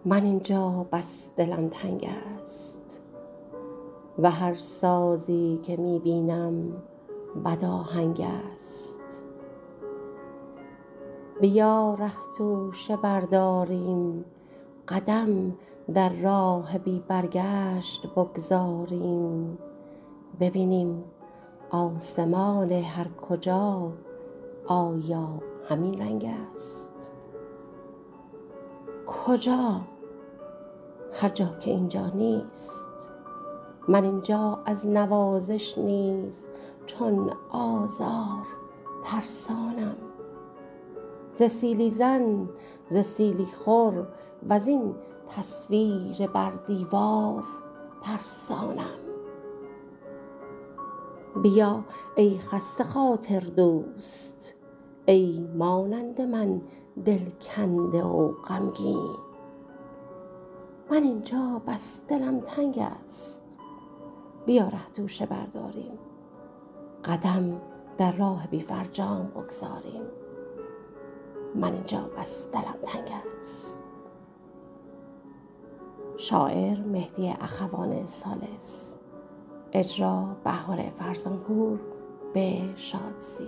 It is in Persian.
من اینجا بس دلم تنگ است و هر سازی که میبینم بد آهنگ است. بیا ره توشه برداریم، قدم در راه بی برگشت بگذاریم. ببینیم آسمان هر کجا آیا همین رنگ است؟ کجا؟ هر جا که اینجا نیست. من اینجا از نوازش نیز چون آزار ترسانم. ز سیلی زن، ز سیلی خور و زین تصویر بر دیوار ترسانم. بیا ای خسته خاطر دوست، ای مانند من دل کنده و غمگین. من اینجا بس دلم تنگ است، بیا ره توشه برداریم، قدم در راه بی فرجام بگذاریم. من اینجا بس دلم تنگ است. شاعر مهدی اخوان ثالث، اجرا بهار فرزانپور به شادسی.